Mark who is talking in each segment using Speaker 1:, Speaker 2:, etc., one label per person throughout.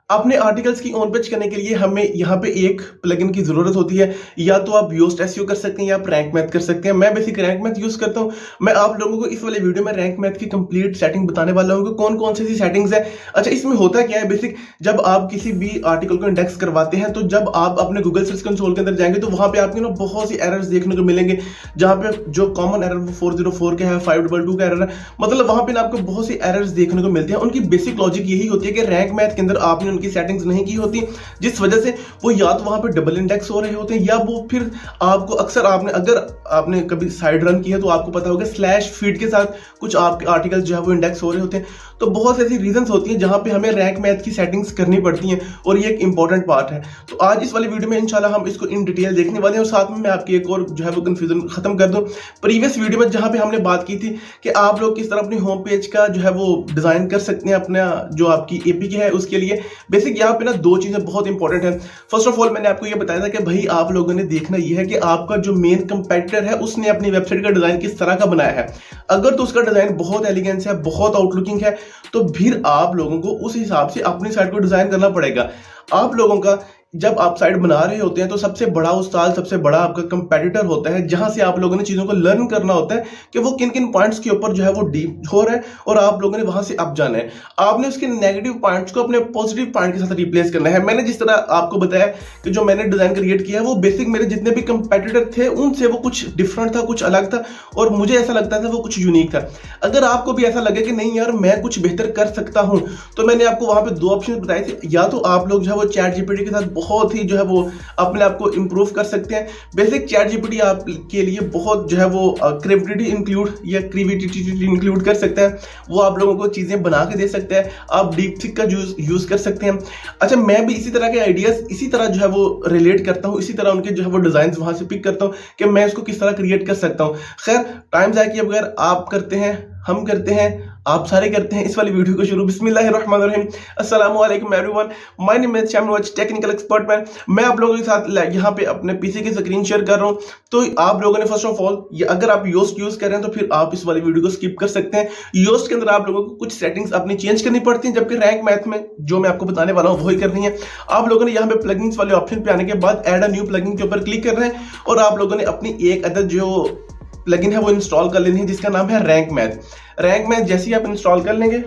Speaker 1: अपने आर्टिकल्स की on page करने के लिए हमें यहाँ पे एक प्लगइन की जरूरत होती है। या तो आप योस्ट एसईओ कर सकते हैं या आप रैंक मैथ कर सकते हैं। मैं बेसिक रैंक मैथ यूज करता हूँ। मैं आप लोगों को इस वाले वीडियो में रैंक मैथ की कंप्लीट सेटिंग बताने वाला हूँ कि कौन कौन सी सेटिंग्स है। अच्छा, इसमें होता क्या है बेसिक, जब आप किसी भी आर्टिकल को इंडेक्स करवाते हैं तो जब आप अपने गूगल सर्च कंसोल के अंदर जाएंगे तो वहां पे आपको ना बहुत सी एरर्स देखने को मिलेंगे। जहां पे जो कॉमन एरर 404 का है, 522 का एरर है, मतलब वहां पे ना आपको बहुत सी एरर्स देखने को मिलती है। उनकी बेसिक लॉजिक यही होती है कि रैंक मैथ के अंदर आपने उनकी सेटिंग्स नहीं की होती, जिस वजह से वो या तो वहां पे डबल इंडेक्स हो रहे होते हैं या वो फिर आपको अक्सर अगर आपने कभी साइड रन की है तो आपको पता होगा स्लैश फीड के साथ कुछ आपके आर्टिकल जो है वो इंडेक्स हो रहे होते हैं। तो बहुत ऐसी रीजंस होती हैं जहां पे हमें रैंक मैथ की सेटिंग्स करनी पड़ती हैं और ये एक इंपॉर्टेंट पार्ट है। तो आज इस वाली वीडियो में इंशाल्लाह हम इसको इन डिटेल देखने वाले हैं और साथ में मैं आपकी एक और जो है वो कंफ्यूजन खत्म कर दूं। प्रीवियस वीडियो में जहां पे हमने बात की थी कि आप लोग किस तरह अपनी होम पेज का जो है वो डिजाइन कर सकते हैं अपना जो आपकी एपीके है उसके लिए। बेसिक यहाँ पे ना दो चीजें बहुत इंपॉर्टेंट है। फर्स्ट ऑफ ऑल मैंने आपको ये बताया था कि भाई आप लोगों ने देखना यह है कि आपका जो मेन कंपेटिटर है उसने अपनी वेबसाइट का डिजाइन किस तरह का बनाया है। अगर तो उसका डिजाइन बहुत एलिगेंस है, बहुत आउटलुकिंग है, तो फिर आप लोगों को उस हिसाब से अपनी साइट को डिजाइन करना पड़ेगा। आप लोगों का जब आप साइट बना रहे होते हैं तो सबसे बड़ा उस्ताद, सबसे बड़ा आपका कंपेटिटर होता है, जहां से आप लोगों ने चीजों को लर्न करना होता है कि वो किन किन पॉइंट्स के ऊपर जो है वो डीप हो रहा है और आप लोगों ने वहां से अप जाना है। आपने उसके नेगेटिव पॉइंट्स को अपने पॉजिटिव पॉइंट के साथ रिप्लेस करना है। मैंने जिस तरह आपको बताया कि जो मैंने डिजाइन क्रिएट किया है वो बेसिक मेरे जितने भी कंपेटिटर थे उनसे वो कुछ डिफरेंट था, कुछ अलग था और मुझे ऐसा लगता था वो कुछ यूनिक था। अगर आपको भी ऐसा लगे कि नहीं यार मैं कुछ बेहतर कर सकता हूं, तो मैंने आपको वहां पे दो ऑप्शन बताए थे। या तो आप लोग जो है वो चैट जीपीटी के साथ बहुत ही जो है वो अपने आप को इंप्रूव कर सकते हैं। बेसिक चैट जीपीटी आपके लिए बहुत जो है वो क्रिएटिविटी इंक्लूड या क्रिएटिविटी इंक्लूड कर सकता है। वो आप लोगों को चीजें बना के दे सकता है। आप डीपसीक का यूज कर सकते हैं। अच्छा, मैं भी इसी तरह के आइडियाज इसी तरह जो है वो रिलेट करता हूं, इसी तरह उनके जो है वो डिजाइन वहां से पिक करता हूं कि मैं इसको किस तरह क्रिएट कर सकता हूं। खैर, टाइम जाए कि अगर आप करते हैं, हम करते हैं, आप सारे करते हैं इस वाली वीडियो को शुरू। बिस्मिल्लाहिर्रहमानिर्रहीम, अस्सलामु अलैकुम एवरीवन, माय नेम इज शामिल वाच टेक्निकल एक्सपर्ट मैन। मैं आप लोगों के साथ यहाँ पे अपने पीसी की स्क्रीन शेयर कर रहा हूँ। तो आप लोगों ने फर्स्ट ऑफ ऑल अगर आप योस्ट यूज कर रहे हैं तो फिर आप इस वाली वीडियो को स्किप कर सकते हैं। योस्ट के अंदर आप लोगों को कुछ सेटिंग्स अपनी चेंज करनी पड़ती हैं, जबकि रैंक मैथ में जो मैं आपको बताने वाला हूँ वही करनी है। आप लोगों ने यहाँ पे प्लगइन्स वाले ऑप्शन पे आने के बाद ऐड अ न्यू प्लगइन के ऊपर क्लिक कर रहे हैं और आप लोगों ने अपनी एक अदद जो प्लगइन है वो इंस्टॉल कर लेनी है जिसका नाम है रैंक मैथ। रैंक मैथ जैसे ही आप इंस्टॉल कर लेंगे,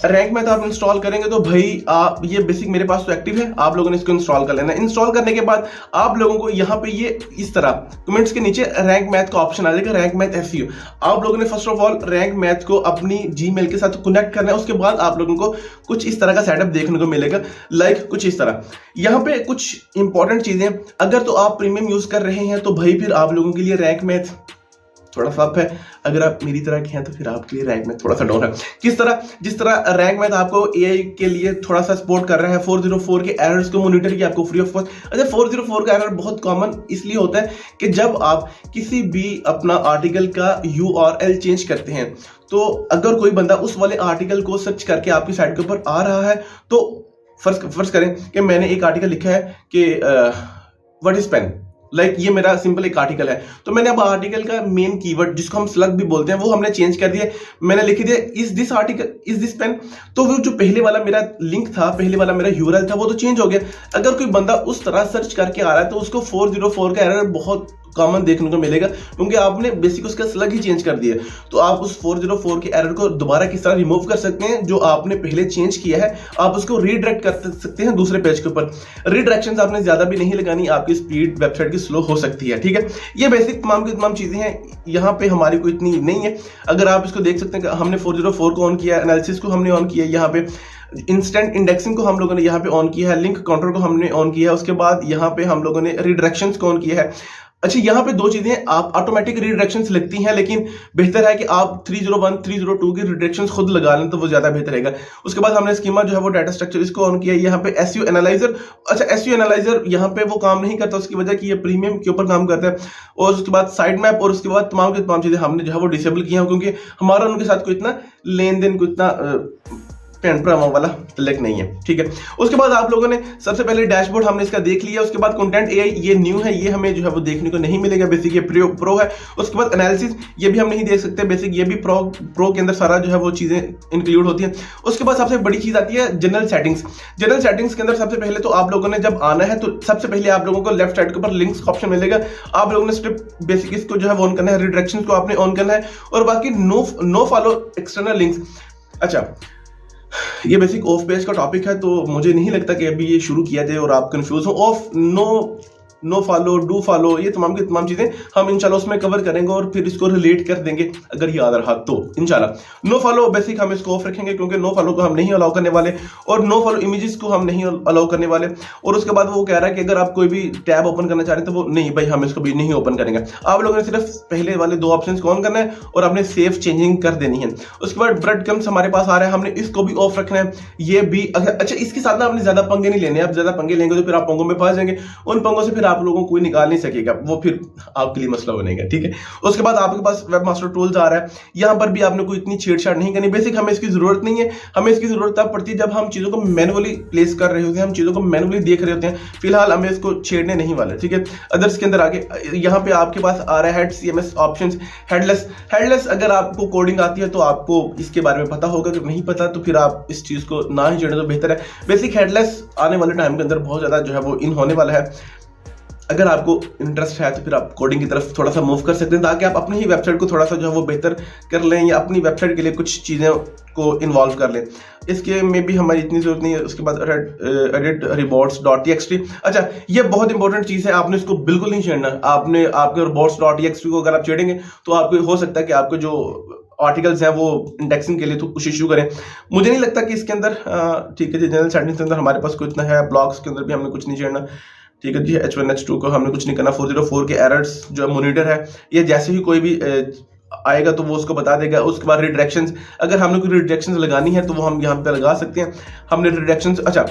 Speaker 1: रैंक मैथ आप इंस्टॉल करेंगे तो भाई आप ये बेसिक मेरे पास तो एक्टिव है, आप लोगों ने इसको इंस्टॉल कर लेना है। इंस्टॉल करने के बाद आप लोगों को यहाँ पे ये इस तरह कमेंट्स के नीचे रैंक मैथ का ऑप्शन आ जाएगा, रैंक मैथ एसईओ। आप लोगों ने first of all rank math को अपनी जीमेल के साथ कनेक्ट करना है। उसके बाद आप लोगों को कुछ इस तरह का सेटअप देखने को मिलेगा, लाइक कुछ इस तरह। यहाँ पे कुछ इंपॉर्टेंट चीजें, अगर तो आप प्रीमियम यूज कर रहे हैं तो भाई फिर आप लोगों के लिए रैंक मैथ थोड़ा सा अप है। अगर आप मेरी तरह के हैं तो फिर आपके लिए रैंक मैथ थोड़ा सा डाउन है। किस तरह? जिस तरह रैंक मैथ आपको एआई के लिए थोड़ा सा सपोर्ट कर रहा है, 404 के एरर्स को मॉनिटर किया आपको फ्री ऑफ कॉस्ट। अच्छा, 404 का एरर बहुत कॉमन इसलिए होता है कि जब आप किसी भी अपना आर्टिकल का यूआरएल चेंज करते हैं, तो अगर कोई बंदा उस वाले आर्टिकल को सर्च करके आपकी साइट के ऊपर आ रहा है, तो फर्ज करें कि मैंने एक आर्टिकल लिखा है कि व्हाट इज पेन, लाइक ये मेरा सिंपल एक आर्टिकल है, तो मैंने अब आर्टिकल का मेन कीवर्ड जिसको हम स्लग भी बोलते हैं वो हमने चेंज कर दिया। मैंने लिख दिया is this article, is this pen. तो वो जो पहले वाला मेरा लिंक था, पहले वाला मेरा यूआरएल था, वो तो चेंज हो गया। अगर कोई बंदा उस तरह सर्च करके आ रहा है तो उसको 404 का एरर बहुत कॉमन देखने को मिलेगा, क्योंकि आपने बेसिक उसका स्लग ही चेंज कर दिया। तो आप उस 404 के एरर को दोबारा किस तरह रिमूव कर सकते हैं, जो आपने पहले चेंज किया है, आप उसको रीडायरेक्ट कर सकते हैं दूसरे पेज के ऊपर। रीडायरेक्शंस आपने ज्यादा भी नहीं लगानी, आपकी स्पीड वेबसाइट की स्लो हो सकती है, ठीक है। ये बेसिक तमाम की तमाम चीजें हैं, यहाँ पे हमारी कोई इतनी नहीं है। अगर आप इसको देख सकते हैं, हमने 404 को ऑन किया, एनालिसिस को हमने ऑन किया, यहाँ पे इंस्टेंट इंडेक्सिंग को हम लोगों ने यहाँ पे ऑन किया है, लिंक काउंटर को हमने ऑन किया है, उसके बाद यहाँ पे हम लोगों ने रीडायरेक्शंस को ऑन किया है। अच्छा, यहाँ पे दो चीजें, आप ऑटोमेटिक रीडायरेक्शंस लगती हैं, लेकिन बेहतर है कि आप 301 302 की रीडायरेक्शंस खुद लगा लें तो वो ज्यादा बेहतर रहेगा। उसके बाद हमने स्कीमा जो है वो डाटा स्ट्रक्चर इसको ऑन किया। यहाँ पे एसईओ एनालाइजर, अच्छा एसईओ एनालाइजर यहाँ पे वो काम नहीं करता, उसकी वजह कि ये प्रीमियम के ऊपर काम करता है। और उसके बाद साइड मैप और उसके बाद तमाम की तमाम चीजें हमने जो है वो डिसेबल की हैं, क्योंकि हमारा उनके साथ कोई इतना लेन देन, कोई इतना पेन प्रोमो वाला प्लग नहीं है, ठीक है। उसके बाद आप लोगों ने सबसे पहले डैशबोर्ड हमने इसका देख लिया। उसके बाद कंटेंट एआई ये न्यू है, ये हमें जो है वो देखने को नहीं मिलेगा, बेसिक ये प्रो है। उसके बाद एनालिसिस ये भी हम नहीं देख सकते, बेसिक ये भी प्रो के अंदर सारा जो है वो चीजें इंक्लूड होती है। उसके बाद सबसे बड़ी चीज आती है जनरल सेटिंग्स। जनरल सेटिंग्स के अंदर सबसे पहले तो आप लोगों ने जब आना है तो सबसे पहले आप लोगों को लेफ्ट साइड के ऊपर लिंक्स का ऑप्शन मिलेगा। आप लोगों ने सिर्फ बेसिक इसको जो है ऑन करना है, रिडायरेक्शन को आपने ऑन करना है, और बाकी नो फॉलो एक्सटर्नल लिंक्स। अच्छा, ये बेसिक ऑफ पेज का टॉपिक है, तो मुझे नहीं लगता कि अभी ये शुरू किया जाए और आप कंफ्यूज हो। Off no follow, do follow, ये तमाम की तमाम चीजें हम इंशाल्लाह उसमें कवर करेंगे और फिर इसको रिलेट कर देंगे अगर याद रहा तो इंशाल्लाह। नो फॉलो बेसिक हम इसको ऑफ रखेंगे क्योंकि नो फॉलो को हम नहीं अलाउ करने वाले, और नो फॉलो इमेजेस को हम नहीं अलाउ करने वाले। और उसके बाद वो कह रहा है कि अगर आप कोई भी टैब ओपन करना चाह रहे हैं तो वो नहीं भाई, हम इसको भी नहीं ओपन करेंगे। आप लोगों ने सिर्फ पहले वाले दो ऑप्शन को ऑन करना है और आपने सेफ चेंजिंग कर देनी है। उसके बाद ब्रेड क्रम्स हमारे पास आ रहा है, हमने इसको भी ऑफ रखना है, ये भी। अच्छा, इसके साथ ना आपने ज्यादा पंगे नहीं लेने, आप ज्यादा पंगे लेंगे तो फिर आप पंगों में फंस जाएंगे, उन पंगों से फिर आप लोगों को कोई निकाल नहीं सकेगा, वो फिर आपके लिए मसला बनेगा, ठीक है। उसके बाद आपके पास वेबमास्टर टूल्स आ रहा है, यहां पर भी आपने कोई इतनी छेड़छाड़ नहीं करनी, बेसिक हमें इसकी जरूरत नहीं है। हमें इसकी जरूरत तब पड़ती है जब हम चीजों को मैनुअली प्लेस कर रहे होते हैं, हम चीजों को मैनुअली देख रहे होते हैं। फिलहाल हमें इसको छेड़ने नहीं वाले, ठीक है। अदर्स के अंदर आगे यहाँ पे आपके पास आ रहा है हेड CMS ऑप्शंस, हेडलेस। अगर आपको कोडिंग आती है तो आपको इसके बारे में पता होगा, अगर नहीं पता तो फिर आप इस चीज को ना ही छेड़े तो बेहतर है। बेसिक हेडलेस आने वाले टाइम के अंदर बहुत ज्यादा जो है वो इन होने वाला है। अगर आपको इंटरेस्ट है तो फिर आप कोडिंग की तरफ थोड़ा सा मूव कर सकते हैं, ताकि आप अपनी ही वेबसाइट को थोड़ा सा जो है वो बेहतर कर लें, या अपनी वेबसाइट के लिए कुछ चीज़ें को इन्वॉल्व कर लें। इसके में भी हमारी इतनी जरूरत नहीं है। उसके बाद एडिट robots.txt। अच्छा, ये बहुत इंपॉर्टेंट चीज़ है, आपने इसको बिल्कुल नहीं छेड़ना। आपने आपके robots.txt को अगर आप छेड़ेंगे तो आपको हो सकता है कि आपके जो आर्टिकल्स हैं वो इंडेक्सिंग के लिए तो कुछ इशू करें। मुझे नहीं लगता कि इसके अंदर ठीक है जी, जनरल सेटिंग्स के अंदर हमारे पास कुछ इतना है। ब्लॉग्स के अंदर भी हमने कुछ नहीं छेड़ना, ठीक है जी। H1 H2 को हमने कुछ नहीं करना। 404 के एरर्स जो मॉनिटर है, ये जैसे ही कोई भी आएगा तो वो उसको बता देगा। उसके बाद रिडायरेक्शंस, अगर हमने कोई रिडायरेक्शंस लगानी है तो वो हम यहाँ पे लगा सकते हैं। हमने रिडायरेक्शंस, अच्छा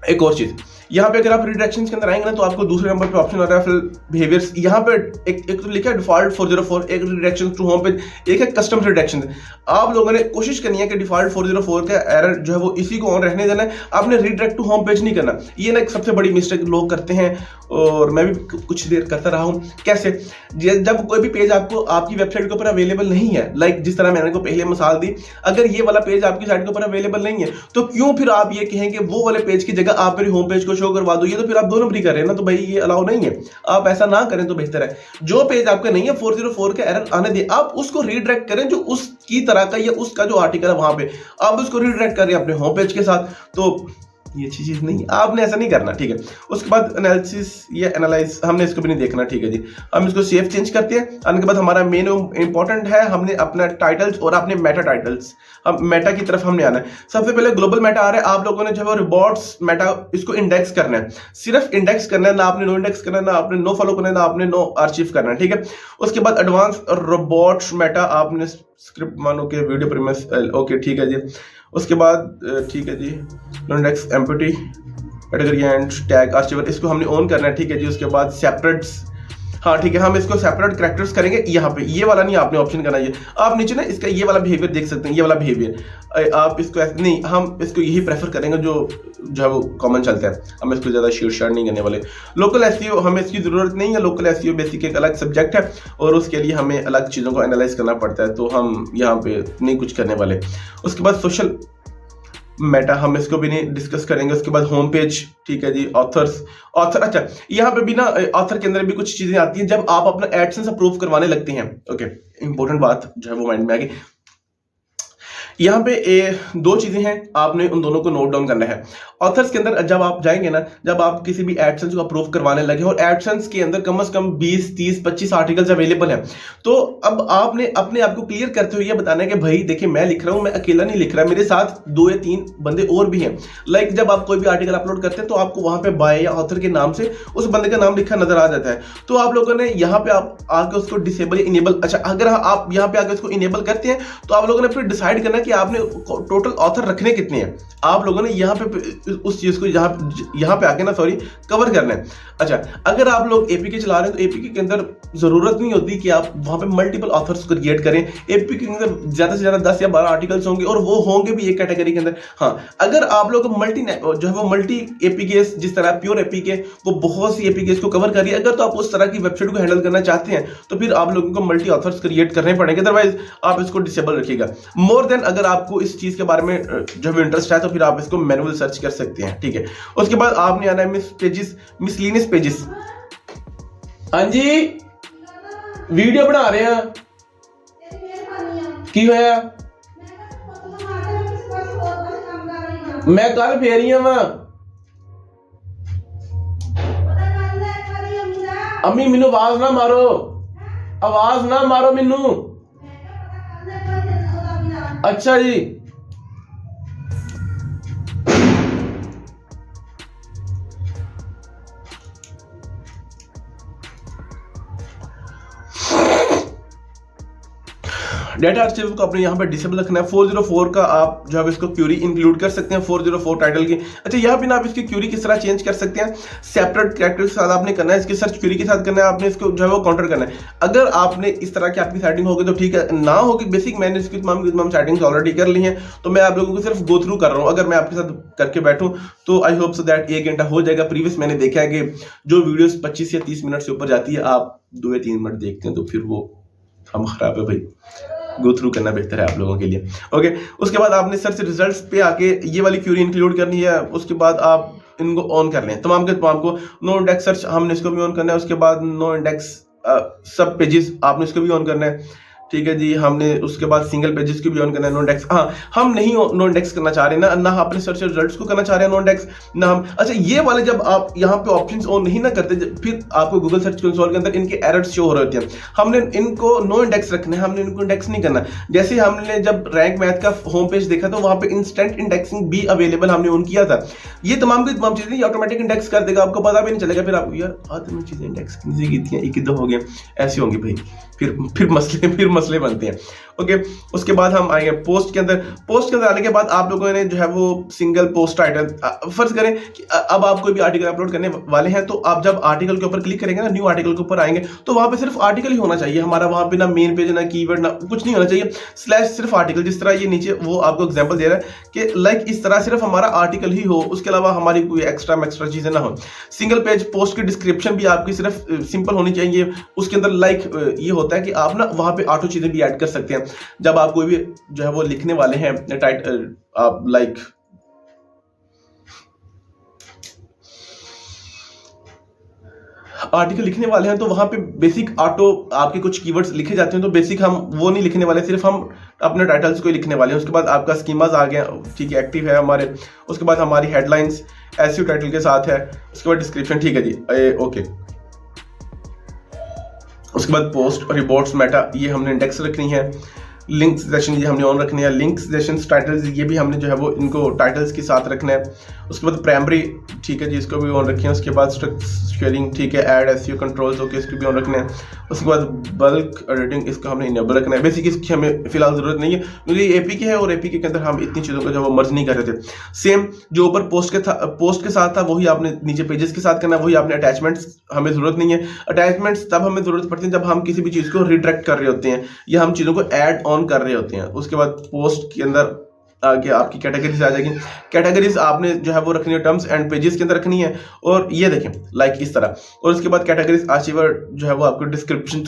Speaker 1: एक और चीज, यहाँ पे अगर आप रिडायरेक्शंस के अंदर आएंगे ना तो आपको दूसरे नंबर पे ऑप्शन आ रहा है फिर बिहेवियर्स। यहाँ पे एक तो लिखा है डिफॉल्ट 404, एक रिडायरेक्शन टू होम पेज, एक है कस्टम रिडायरेक्शन। आप लोगों ने कोशिश करनी है कि डिफॉल्ट 404 का एरर जो है वो इसी को ऑन रहने देना है, आपने रिडायरेक्ट टू होम पेज नहीं करना। ये ना एक सबसे बड़ी मिस्टेक लोग करते हैं, और मैं भी कुछ देर करता रहा हूँ। कैसे? जब कोई भी पेज आपको आपकी वेबसाइट के ऊपर अवेलेबल नहीं है, लाइक जिस तरह मैंने को पहले मिसाल दी, अगर ये वाला पेज आपकी साइट के ऊपर अवेलेबल नहीं है तो क्यों फिर आप ये कहें कि वो वाले पेज की जगह आप मेरी होम पेज को शो करवा दो, ये तो फिर आप दो नंबरी कर रहे हैं ना, तो भाई ये अलाउ नहीं है। आप ऐसा ना करें तो बेहतर है। जो पेज आपका नहीं है 404 का एरर आने दे, आप उसको रीडायरेक्ट करें जो उसकी तरह का या उसका जो आर्टिकल है वहां पे आप उसको रीडायरेक्ट करें अपने होम पेज के साथ। तो ये अच्छी चीज नहीं है, आपने ऐसा नहीं करना, ठीक है। उसके बाद एनालिसिस या एनालाइज, हमने इसको भी नहीं देखना, ठीक है जी। हम इसको सेफ चेंज करते हैं। आने के बाद हमारा मेन इंपॉर्टेंट है, हमने अपना टाइटल्स और अपने मेटा टाइटल्स, हम मेटा की तरफ हमने आना है। सबसे पहले ग्लोबल मेटा आ रहा है, आप लोगों ने जो है रोबोट्स मेटा इसको इंडेक्स करना है, सिर्फ इंडेक्स करना है, ना आपने नो इंडेक्स करना है, ना आपने नो फॉलो करना है, ना आपने नो आर्चिव करना है, ठीक है। उसके बाद एडवांस रोबोट्स मेटा, आपने स्क्रिप्ट मानो के वीडियो प्रीमिस, ओके ठीक है जी। उसके बाद ठीक है जी, no index empty category and tag archiver, इसको हमने ऑन करना है, ठीक है जी। उसके बाद सेपरेट्स, हाँ ठीक है, हम इसको सेपरेट कैरेक्टर्स करेंगे यहाँ पे, ये वाला नहीं आपने ऑप्शन करना है। आप नीचे ना इसका ये वाला बिहेवियर देख सकते हैं, ये वाला बिहेवियर आप इसको ऐसे नहीं, हम इसको यही प्रेफर करेंगे जो है वो कॉमन चलता है। हम इसको ज़्यादा शेयर नहीं करने वाले। लोकल एसईओ हमें इसकी ज़रूरत नहीं है, लोकल एसईओ बेसिक एक अलग सब्जेक्ट है और उसके लिए हमें अलग चीज़ों को एनालाइज करना पड़ता है, तो हम यहाँ पे नहीं कुछ करने वाले। उसके बाद सोशल मेटा, हम इसको भी नहीं डिस्कस करेंगे। उसके बाद होम पेज, ठीक है जी। ऑथर, अच्छा यहाँ पे भी ना ऑथर के अंदर भी कुछ चीजें आती हैं जब आप अपना एडसेंस अप्रूव करवाने लगते हैं। ओके, इंपॉर्टेंट बात जो है वो माइंड में आ गई। यहाँ पे दो चीजें हैं, आपने उन दोनों को नोट डाउन करना है। ऑथर्स के अंदर जब आप जाएंगे ना, जब आप किसी भी एडसेंस को अप्रूव करवाने लगे और एडसेंस के अंदर कम से कम 20, 30, 25 आर्टिकल्स अवेलेबल हैं, तो अब आपने अपने आप को क्लियर करते हुए ये बताना है कि भाई देखिए मैं लिख रहा हूं, मैं अकेला नहीं लिख रहा, मेरे साथ 2 या 3 बंदे और भी हैं। लाइक जब आप कोई भी आर्टिकल अपलोड करते हैं तो आपको वहां पे बाय या ऑथर के नाम से उस बंदे का नाम लिखा नजर आ जाता है। तो आप लोगों ने यहाँ पे आप आके उसको डिसेबल या इनेबल, अच्छा अगर आप यहाँ पे आके उसको इनेबल करते हैं तो आप लोगों ने फिर डिसाइड करना है कि आपने टोटल ऑथर रखने कितने हैं, आप लोगों ने यहाँ पे उस चीज को यहाँ पे आके ना कवर करना है। अच्छा, अगर आप लोग एपीके चला रहे हैं तो एपीके के अंदर जरूरत नहीं होती कि आप वहां पे मल्टीपल ऑथर्स क्रिएट करें। एपीके के अंदर ज्यादा से ज्यादा 10 या 12 आर्टिकल्स होंगे और वो होंगे भी एक कैटेगरी के अंदर। हाँ, अगर आप लोग मल्टी एपीकेस, जिस तरह प्योर एपीके वो बहुत सी एपीकेस को कवर करिए, अगर तो आप उस तरह की वेबसाइट को हैंडल करना चाहते हैं तो फिर आप लोगों को मल्टी ऑथर्स क्रिएट करने पड़ेंगे, अदरवाइज आप इसको डिसेबल रखिएगा। मोर देन अगर आपको इस चीज के बारे में इंटरेस्ट है तो फिर आप इसको मैनुअल सर्च कर सकते हैं, ठीक है। उसके बाद आपने आना है मिसलिनियस पेजेस। हाँ जी, वीडियो बना रहे हैं की होया, मैं कल फेरी वा अम्मी मैनू आवाज ना मारो मैनू। अच्छा जी, डेटा आर्चिव को अपने यहाँ पे डिसेबल रखना है। 404 का आप जो है इसको क्यूरी इंक्लूड कर सकते हैं 404 टाइटल की। अच्छा, यहाँ पे ना आप इसकी क्यूरी किस तरह चेंज कर सकते हैं, सेपरेट कैरेक्टर के साथ आपने करना है, इसकी सर्च क्यूरी के साथ करना है, आपने इसको जो है वो काउंटर करना है। अगर आपने इस तरह की आपकी सेटिंग होगी तो ठीक है, ना होगी बेसिक मैंने इसकी तमाम सेटिंग्स ऑलरेडी कर ली हैं, तो मैं आप लोगों को सिर्फ गो थ्रू कर रहा हूँ। अगर मैं आपके साथ करके बैठूँ तो आई होप सो दैट 1 घंटा हो जाएगा। प्रीवियस मैंने देखा है कि जो वीडियोस 25 या 30 मिनट से ऊपर जाती है, आप 2 या 3 मिनट देखते हैं तो फिर वो हम खराब है भाई, गो थ्रू करना बेहतर है आप लोगों के लिए। ओके, उसके बाद आपने सर्च रिजल्ट्स पे आके ये वाली क्यूरी इंक्लूड करनी है। उसके बाद आप इनको ऑन कर लें, तमाम के तमाम को। नो इंडेक्स सर्च हमने इसको भी ऑन करना है। उसके बाद नो इंडेक्स सब पेजेस आपने इसको भी ऑन करना है, ठीक है जी। हमने उसके बाद सिंगल पेजेस को भी ऑन करना है, नो इंडेक्स। हाँ, हम नहीं नो इंडेक्स करना चाह रहे ना अपने सर्च रिजल्ट्स को करना चाह रहे हैं नो इंडेक्स ना हम। अच्छा, ये वाले जब आप यहाँ पे ऑप्शंस ऑन नहीं ना करते, फिर आपको गूगल सर्च कंसोल के अंदर इनके एरर्स शो हो रहे होते हैं। हमने इनको नो इंडेक्स रखना है, हमने इनको इंडेक्स नहीं करना। जैसे हमने जब रैंक मैथ का होम पेज देखा तो वहां पे इंस्टेंट इंडेक्सिंग भी अवेलेबल हमने ऑन किया था। ये तमाम की तमाम चीजें ऑटोमेटिक इंडेक्स कर देगा, आपको पता भी नहीं चलेगा। फिर आपको यार आदमी चीजें इंडेक्स की थी, एक दो हो गया, ऐसी होंगी भाई, फिर मसले बनते हैं। ओके, उसके बाद हम आएंगे पोस्ट के अंदर। पोस्ट के अंदर आने के बाद आप लोगों ने जो है वो सिंगल पोस्ट टाइटल, फर्ज करें कि अब आप कोई भी आर्टिकल अपलोड करने वाले हैं, तो आप जब आर्टिकल के ऊपर क्लिक करेंगे ना, न्यू आर्टिकल के ऊपर आएंगे, तो वहां पे सिर्फ आर्टिकल ही होना चाहिए हमारा। वहां पे ना मेन पेज, ना कीवर्ड, ना कुछ नहीं होना चाहिए, स्लैश सिर्फ आर्टिकल। जिस तरह ये नीचे वो आपको एग्जांपल दे रहा है कि लाइक इस तरह सिर्फ हमारा आर्टिकल ही हो, उसके अलावा हमारी कोई एक्स्ट्रा चीजें ना हो। सिंगल पेज पोस्ट की डिस्क्रिप्शन भी आपकी सिर्फ सिंपल होनी चाहिए। उसके अंदर लाइक ये होता है कि आप ना वहां पे ऑटो चीजें भी ऐड कर सकते हैं। जब आप कोई भी जो है वो लिखने वाले हैं आप लाइक आर्टिकल लिखने वाले हैं, तो वहां पे बेसिक ऑटो आपके कुछ कीवर्ड्स लिखे जाते हैं, तो बेसिक हम वो नहीं लिखने वाले, सिर्फ हम अपने टाइटल्स को ही लिखने वाले हैं। उसके बाद आपका स्कीमास आ गया, ठीक है, एक्टिव है हमारे। उसके बाद हमारी हेडलाइंस एसईओ टाइटल के साथ है। उसके बाद डिस्क्रिप्शन, ठीक है जी, ओके। उसके बाद पोस्ट और रिपोर्ट्स मेटा, ये हमने इंडेक्स रखनी है। लिंक सेशन ये हमने ऑन रखनी है। लिंक सेशन टाइटल्स ये भी हमने जो है वो इनको टाइटल्स के साथ रखना है। उसके बाद प्राइमरी, ठीक है जी, इसको भी ऑन रखें। उसके बाद शेयरिंग, ठीक है, ऐड एसईओ कंट्रोल्स, ओके, इसको भी ऑन रखना है। उसके बाद बल्क एडिटिंग, इसको हमने इनेबल रखना है। बेसिक इसकी हमें फिलहाल जरूरत नहीं है क्योंकि ये एपीके है और एपीके के अंदर हम इतनी चीज़ों को जो वो मर्ज नहीं कर रहे थे। सेम जो ऊपर पोस्ट के साथ था वही आपने नीचे पेजेस के साथ करना है। वही आपने अटैचमेंट्स हमें जरूरत नहीं है। अटैचमेंट्स तब हमें जरूरत पड़ती है जब हम किसी भी चीज़ को रिडायरेक्ट कर रहे होते हैं या हम चीज़ों को ऐड ऑन कर रहे होते हैं। उसके बाद पोस्ट के अंदर आगे आपकी कैटेगरीज आ जाएगी। कैटेगरीज आपने जो है वो रखनी है टर्म्स एंड पेजेस के अंदर रखनी है, और ये देखें लाइक इस तरह। और उसके बाद कैटेगरीज आर्चिवर जो है वो आपको डिस्क्रिप्शन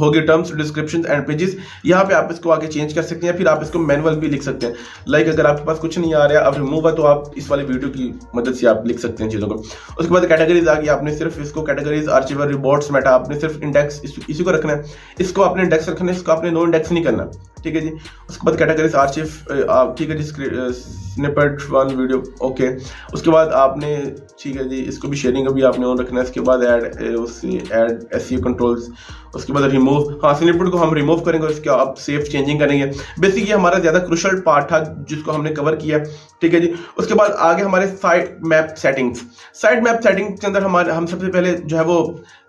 Speaker 1: होगी, टर्म्स, डिस्क्रिप्शन एंड पेजेस। यहाँ पे आप इसको आगे चेंज कर सकते हैं, फिर आप इसको मैनुअल भी लिख सकते हैं। लाइक अगर आपके पास कुछ नहीं आ रहा है, अब रिमूव है, तो आप इस वाली वीडियो की मदद से आप लिख सकते हैं चीज़ों को। उसके बाद कैटेगरीज आ गई, आपने सिर्फ इसको कैटेगरीज आर्चिवर रिपोर्ट्स मेटा, आपने सिर्फ इंडेक्स इसी को रखना है। इसको आपने इंडेक्स रखना है, इसको आपने नो इंडेक्स नहीं करना, ठीक है जी। उसके बाद कैटेगरीज आर्चिव, ठीक है जी, स्निपेट 1 वीडियो, ओके। उसके बाद आपने, ठीक है जी, इसको भी शेयरिंग अभी आपने ऑन रखना है। इसके बाद ऐड एसईओ कंट्रोल्स। उसके बाद रिमूव, हाँ, स्निपेट को हम रिमूव करेंगे, इसके आप सेफ चेंजिंग करेंगे। बेसिक ये हमारा ज़्यादा क्रूशियल पार्ट था जिसको हमने कवर किया, ठीक है जी। उसके बाद आगे हमारे side map settings. Side map settings के अंदर हम सबसे पहले जो है वो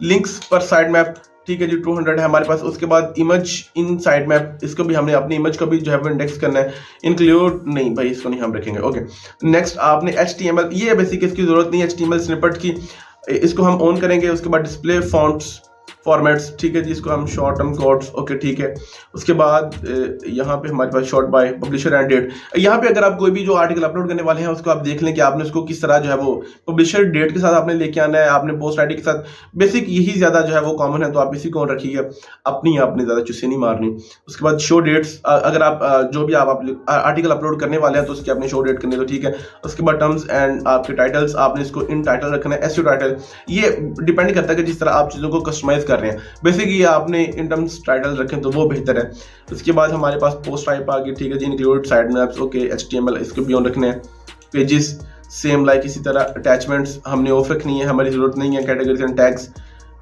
Speaker 1: लिंक्स पर साइड मैप ठीक है जी 200 है हमारे पास। उसके बाद इमेज इन साइड मैप, इसको भी हमने अपनी इमेज को भी जो है वो इंडेक्स करना है। इंक्लूड नहीं भाई, इसको नहीं हम रखेंगे। ओके, नेक्स्ट आपने HTML, ये बेसिक इसकी जरूरत नहीं है HTML स्निपेट की, इसको हम ऑन करेंगे। उसके बाद डिस्प्ले फॉन्ट्स फॉर्मेट्स, ठीक है जी, इसको हम शॉर्ट टर्म कोड्स, ओके ठीक है। उसके बाद यहाँ पे हमारे पास sort by publisher and date. यहाँ पे अगर आप कोई भी जो आर्टिकल अपलोड करने वाले हैं उसको आप देख लें कि आपने उसको किस तरह जो है वो पब्लिशर डेट के साथ आपने लेके आना है, आपने पोस्ट आईडी के साथ। बेसिक यही ज्यादा जो है वो कॉमन है, तो आप इसी को रखिए, अपनी आपने ज्यादा चुस्सी नहीं मारनी। उसके बाद शो डेट्स, अगर आप जो भी आप आर्टिकल अपलोड करने वाले हैं तो उसकी आपने शो डेट करनी है, तो ठीक है। उसके बाद टर्म्स एंड आपके टाइटल्स, आपने इसको इन टाइटल रखना है, एसईओ टाइटल। ये डिपेंड करता है कि जिस तरह आप चीजों को कस्टमाइज कर रहे हैं। बेसिक ये आपने इन टर्म्स टाइटल रखें तो वो बेहतर है। उसके बाद हमारे पास पोस्ट टाइप आ गई, ठीक है जी, include site maps, okay HTML, इसको भी ऑन रखने हैं। पेजेस सेम लाइक इसी तरह। अटैचमेंट्स हमने ऑफ रखनी है, हमारी जरूरत नहीं है। Categories and tags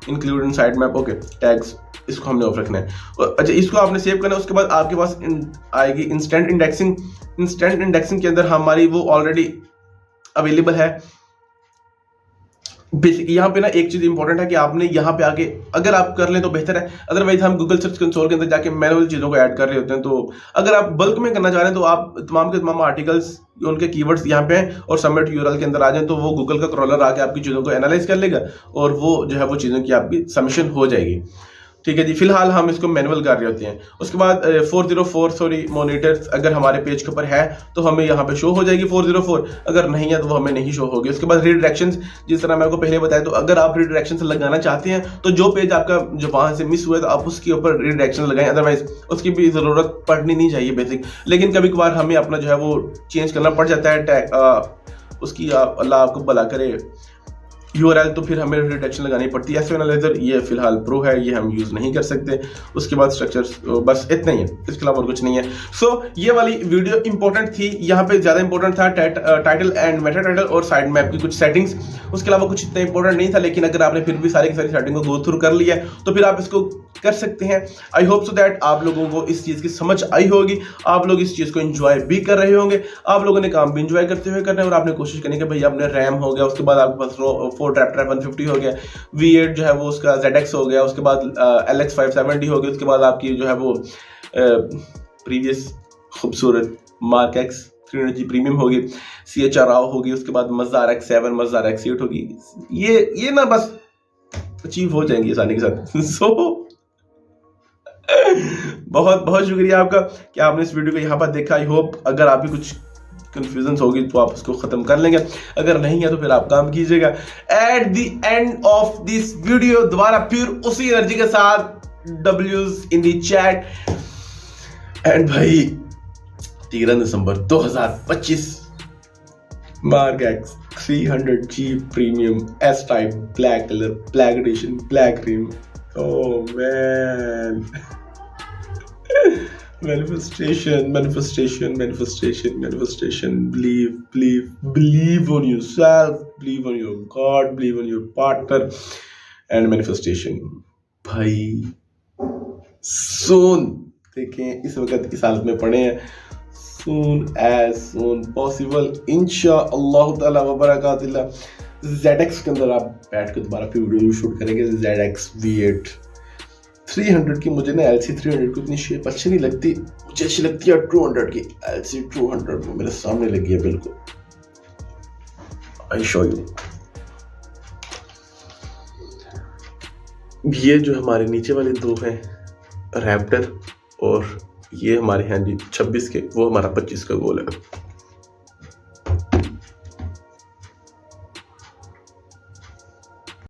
Speaker 1: include in side map, okay tags इसको हमने ऑफ रखना है। अच्छा, इसको आपने सेव करना है। उसके बाद आपके पास आएगी इंस्टेंट इंडेक्सिंग। इंस्टेंट इंडेक्सिंग के अंदर हमारी वो ऑलरेडी अवेलेबल है। बेसिक यहाँ पे ना एक चीज इंपॉर्टेंट है कि आपने यहाँ पे आके अगर आप कर लें तो बेहतर है, अदरवाइज हम गूगल सर्च कंसोल के अंदर जाके मैनुअल चीजों को ऐड कर रहे होते हैं। तो अगर आप बल्क में करना चाह रहे हैं तो आप तमाम के तमाम आर्टिकल्स उनके कीवर्ड्स यहाँ पे हैं और सबमिट यूआरएल के अंदर आ जाएं, तो वो गूगल का क्रॉलर आके आपकी चीजों को एनालाइज कर लेगा और वो जो है वो चीजों की आपकी सबमिशन हो जाएगी। ठीक है जी, फिलहाल हम इसको मैनुअल कर रहे होते हैं। उसके बाद 404 मॉनिटर्स अगर हमारे पेज के ऊपर है तो हमें यहाँ पे शो हो जाएगी 404, अगर नहीं है तो वो हमें नहीं शो होगी। उसके बाद रीडायरेक्शंस, जिस तरह मैं आपको पहले बताया, तो अगर आप रीडायरेक्शंस लगाना चाहते हैं तो जो पेज आपका जो वहां से मिस हुआ है तो आप उसके ऊपर रीडायरेक्शन लगाएं, अदरवाइज उसकी भी जरूरत पड़नी नहीं चाहिए बेसिक। लेकिन कभी कभार हमें अपना जो है वो चेंज करना पड़ जाता है टैग उसकी, अल्लाह आपको भला करे, यूआरएल, तो फिर हमें रिडक्शन लगानी पड़ती है। एसईओ एनालाइजर ये फिलहाल प्रो है, ये हम यूज नहीं कर सकते। उसके बाद स्ट्रक्चर्स, बस इतना ही है, इसके अलावा और कुछ नहीं है। सो ये वाली वीडियो इंपॉर्टेंट थी, यहाँ पे ज्यादा इंपॉर्टेंट था टाइटल एंड मेटा टाइटल और साइड मैप की कुछ सेटिंग्स। उसके अलावा कुछ इतना इंपॉर्टेंट नहीं था, लेकिन अगर आपने फिर भी सारी की सारी सेटिंग को गो थ्रू कर लिया तो फिर आप इसको कर सकते हैं। आई होप सो दैट आप लोगों को इस चीज की समझ आई होगी, आप लोग इस चीज को एंजॉय भी कर रहे होंगे, आप लोगों ने काम भी एंजॉय करते हुए करना है और आपने कोशिश करनी है कि भाई आपने रैम हो गया, उसके बाद आपके पास 4 रैप्टर 150 हो गया, V8 जो है वो उसका ZX हो गया, उसके बाद LX 570 हो गया, उसके बाद आपकी जो है वो प्रीवियस खूबसूरत Mark X 300G प्रीमियम होगी, CHR होगी, उसके बाद Mazda RX-7, Mazda RX-8 होगी। ये ना बस अचीव हो जाएंगी आसानी के साथ। सो बहुत बहुत शुक्रिया आपका कि आपने इस वीडियो को यहाँ पर देखा। आई होप अगर आपकी कुछ कंफ्यूजन होगी तो आप उसको खत्म कर लेंगे, अगर नहीं है तो फिर आप काम कीजिएगा। At the end of this video दोबारा फिर उसी एनर्जी के साथ W's in the chat. And भाई 13 दिसंबर 2025 Mark X 300G premium S type black colour, black edition, black rim. Oh man, manifestation, believe on yourself, believe on your God, believe on your partner and manifestation। भाई soon देखें, इस वक्त इस हालत में पड़े हैं, soon as soon possible इंशाअल्लाह ताला व बरकातिल्लाह ZX के अंदर आप बैठ के दोबारा फिर वीडियो शूट करेंगे। ZX V8 300 की, मुझे ना LC 300 की इतनी शेप अच्छी नहीं लगती, मुझे अच्छी लगती है 200 की। LC 200 वो मेरे सामने लगी है बिल्कुल। I show you. ये जो हमारे नीचे वाले दो हैं रैप्टर और ये हमारे हैं जी 26 के, वो हमारा 25 का गोल है।